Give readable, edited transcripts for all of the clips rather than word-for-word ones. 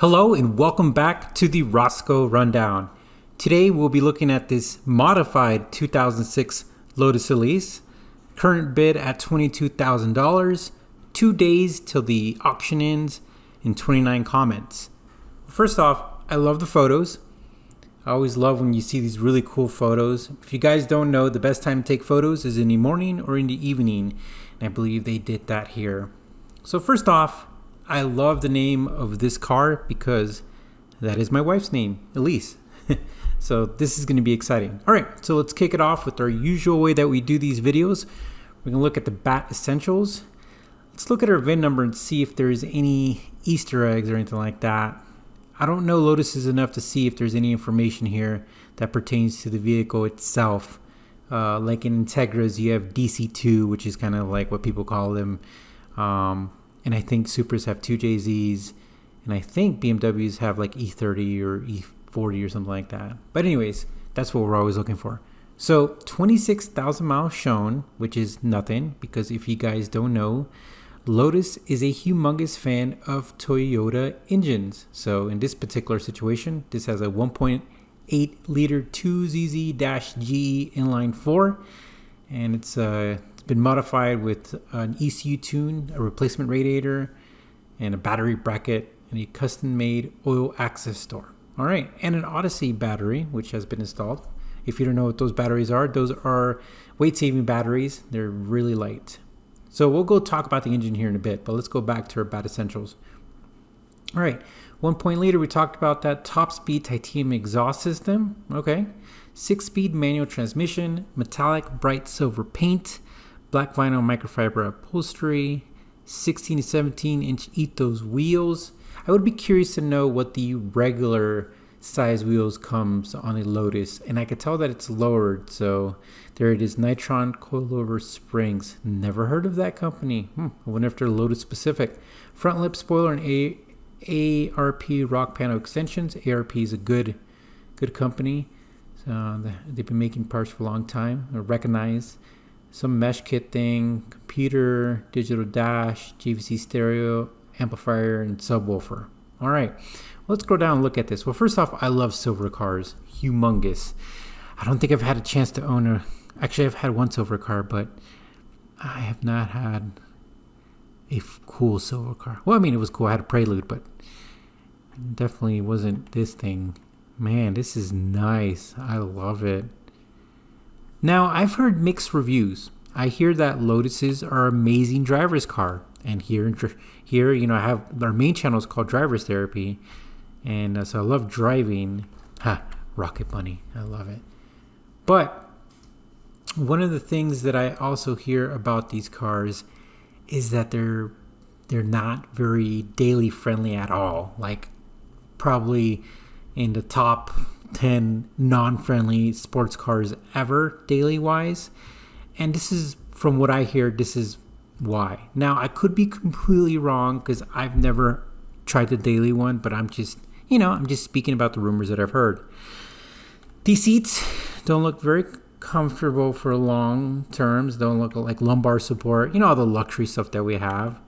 Hello and welcome back to the Roscko Rundown. Today we'll be looking at this modified 2006 Lotus Elise. Current bid at $22,000. 2 days till the auction ends and 29 comments. First off, I love the photos. I always love when you see these really cool photos. If you guys don't know, the best time to take photos is in the morning or in the evening. And I believe they did that here. So first off, I love the name of this car because that is my wife's name, Elise. So this is going to be exciting. All right, so let's kick it off with our usual way that we do these videos. We're going to look at the BAT Essentials. Let's look at our VIN number and see if there's any Easter eggs or anything like that. I don't know Lotuses enough to see if there's any information here that pertains to the vehicle itself. Like in Integras, you have DC2, which is kind of like what people call them. And I think Supras have 2JZs, and I think BMWs have like E30 or E40 or something like that. But anyways, that's what we're always looking for. So 26,000 miles shown, which is nothing, because if you guys don't know, Lotus is a humongous fan of Toyota engines. So in this particular situation, this has a 1.8 liter 2ZZ-GE inline 4, and it's been modified with an ECU tune, a replacement radiator, and a battery bracket, and a custom-made oil access door. All right, and an Odyssey battery, which has been installed. If you don't know what those batteries are weight-saving batteries. They're really light. So we'll go talk about the engine here in a bit, but let's go back to our BAT Essentials. All right, 1 liter, we talked about that top-speed titanium exhaust system. Okay, 6-speed manual transmission, metallic bright silver paint, black vinyl microfiber upholstery, 16 to 17 inch ethos wheels. I would be curious to know what the regular size wheels comes on a Lotus, and I could tell that it's lowered. So there it is, Nitron coilover springs. Never heard of that company. I wonder if they're Lotus specific. Front lip spoiler and ARP rock panel extensions. ARP is a good company. They've been making parts for a long time. They're recognized. Some mesh kit thing, computer, digital dash, JVC stereo, amplifier, and subwoofer. All right, let's go down and look at this. Well, first off, I love silver cars, humongous. I don't think I've had a chance to own actually I've had one silver car, but I have not had a cool silver car. Well, I mean, it was cool. I had a Prelude, but it definitely wasn't this thing. Man, this is nice. I love it. Now, I've heard mixed reviews. I hear that Lotuses are amazing driver's car. And here, you know, I have our main channel is called Driver's Therapy. And so I love driving. Rocket Bunny. I love it. But one of the things that I also hear about these cars is that they're not very daily friendly at all. Like probably in the top 10 non-friendly sports cars ever daily wise, and this is from what I hear, this is why. Now I could be completely wrong because I've never tried the daily one, but I'm just speaking about the rumors that I've heard. These seats don't look very comfortable for long terms, don't look like lumbar support, all the luxury stuff that we have.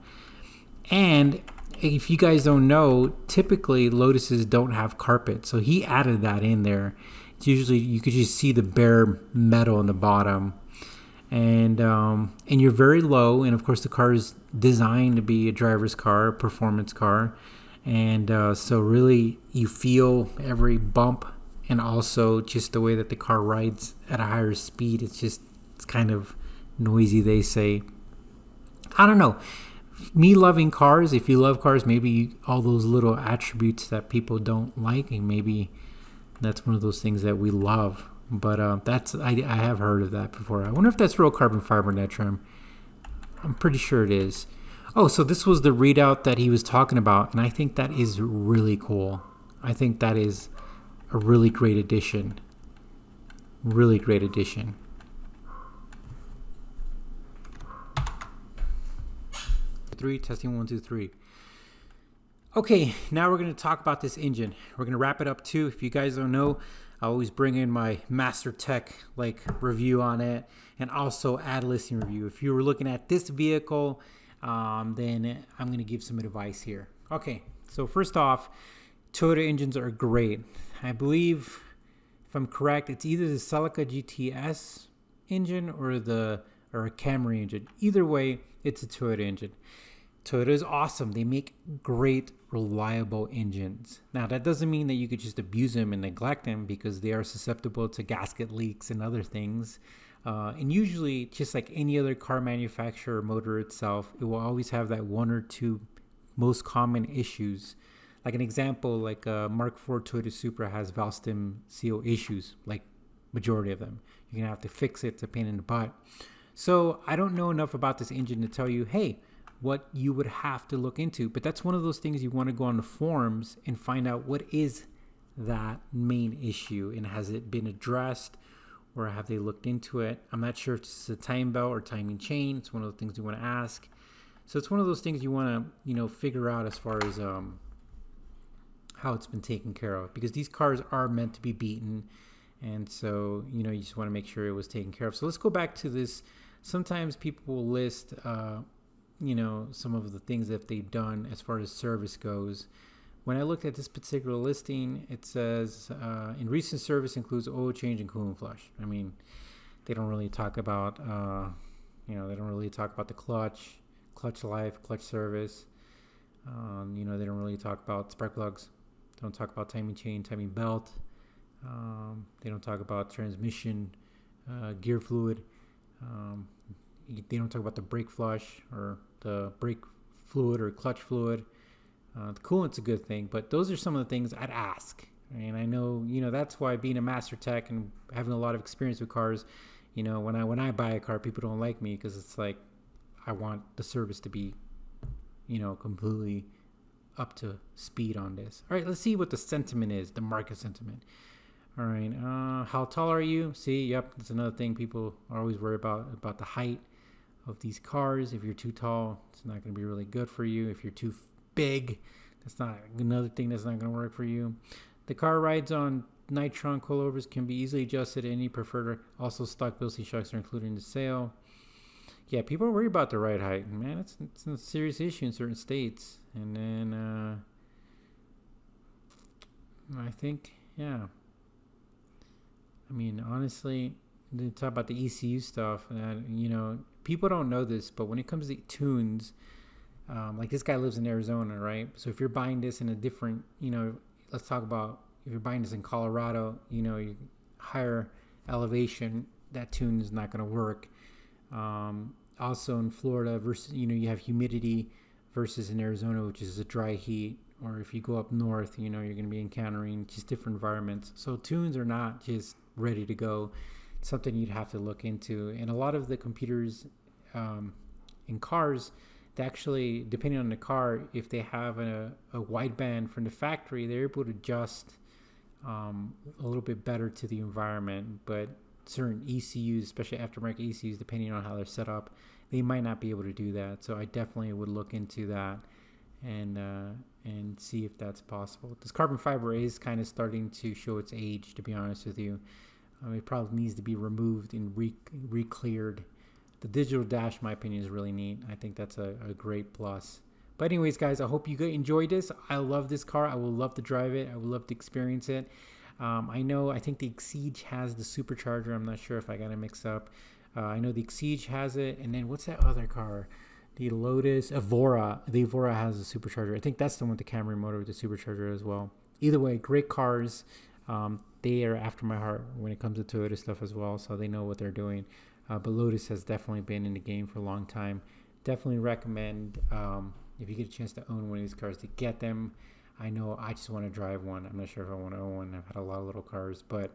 And if you guys don't know, typically Lotuses don't have carpet, so he added that in there. It's usually you could just see the bare metal in the bottom, and you're very low. And of course, the car is designed to be a driver's car, a performance car, and so really you feel every bump, and also just the way that the car rides at a higher speed. It's kind of noisy. They say, I don't know. Me loving cars, if you love cars, maybe all those little attributes that people don't like, and maybe that's one of those things that we love. But I have heard of that before. I wonder if that's real carbon fiber net trim. I'm pretty sure it is. Oh, so this was the readout that he was talking about, and I think that is really cool. I think that is a really great addition. Really great addition. Testing 1 2 3. Okay, now we're going to talk about this engine. We're going to wrap it up too. If you guys don't know, I always bring in my master tech review on it, and also add listing review. If you were looking at this vehicle, then I'm going to give some advice here. Okay, so first off, Toyota engines are great. I believe, if I'm correct, it's either the Celica GTS engine or a Camry engine. Either way, it's a Toyota engine. Toyota is awesome. They make great, reliable engines. Now, that doesn't mean that you could just abuse them and neglect them, because they are susceptible to gasket leaks and other things. And usually, just like any other car manufacturer or motor itself, it will always have that one or two most common issues. Like an example, like Mark IV Toyota Supra has valve stem seal issues, like majority of them. You're gonna have to fix it. It's a pain in the butt. So I don't know enough about this engine to tell you, hey, what you would have to look into. But that's one of those things you want to go on the forums and find out what is that main issue, and has it been addressed, or have they looked into it? I'm not sure if it's a time belt or timing chain. It's one of the things you want to ask. So it's one of those things you want to, figure out as far as how it's been taken care of, because these cars are meant to be beaten. And so, you just want to make sure it was taken care of. So let's go back to this. Sometimes people will list, some of the things that they've done as far as service goes. When I looked at this particular listing, it says, in recent service includes oil change and coolant flush. I mean, they don't really talk about, they don't really talk about the clutch life, clutch service. They don't really talk about spark plugs. They don't talk about timing chain, timing belt. They don't talk about transmission, gear fluid. They don't talk about the brake flush or the brake fluid or clutch fluid. The coolant's a good thing, but those are some of the things I'd ask. And I know, that's why being a master tech and having a lot of experience with cars, when I buy a car, people don't like me because it's like I want the service to be, completely up to speed on this. All right, let's see what the sentiment is, the market sentiment. All right, how tall are you? See, yep, that's another thing people are always worried about the height of these cars. If you're too tall, it's not going to be really good for you. If you're too big, that's not another thing that's not going to work for you. The car rides on Nitron coilovers, can be easily adjusted to any preferred. Also, stock Bilstein shocks are included in the sale. Yeah, people are worried about the ride height. Man, it's a serious issue in certain states. And then I think, yeah. I mean, honestly, to talk about the ECU stuff, people don't know this, but when it comes to tunes, like this guy lives in Arizona, right? So if you're buying this in a different, let's talk about if you're buying this in Colorado, you higher elevation, that tune is not going to work. Also in Florida versus, you have humidity versus in Arizona, which is a dry heat. Or if you go up north, you're going to be encountering just different environments. So tunes are not just ready to go. It's something you'd have to look into. And a lot of the computers in cars, they actually, depending on the car, if they have a wideband from the factory, they're able to adjust a little bit better to the environment. But certain ECUs, especially aftermarket ECUs, depending on how they're set up, they might not be able to do that. So I definitely would look into that and see if that's possible. This carbon fiber is kind of starting to show its age, to be honest with you. It probably needs to be removed and re-cleared. The digital dash, in my opinion, is really neat. I think that's a great plus. But anyways, guys, I hope you enjoyed this. I love this car. I would love to drive it. I would love to experience it. I think the Exige has the supercharger. I'm not sure if I got it mixed up. I know the Exige has it. And then what's that other car? The Lotus Evora. The Evora has a supercharger. I think that's the one with the Camry motor with the supercharger as well. Either way, great cars. They are after my heart when it comes to Toyota stuff as well, so they know what they're doing. But Lotus has definitely been in the game for a long time. Definitely recommend, if you get a chance to own one of these cars, to get them. I know I just want to drive one. I'm not sure if I want to own one. I've had a lot of little cars, but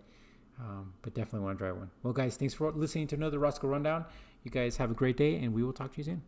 definitely want to drive one. Well, guys, thanks for listening to another Roscko Rundown. You guys have a great day, and we will talk to you soon.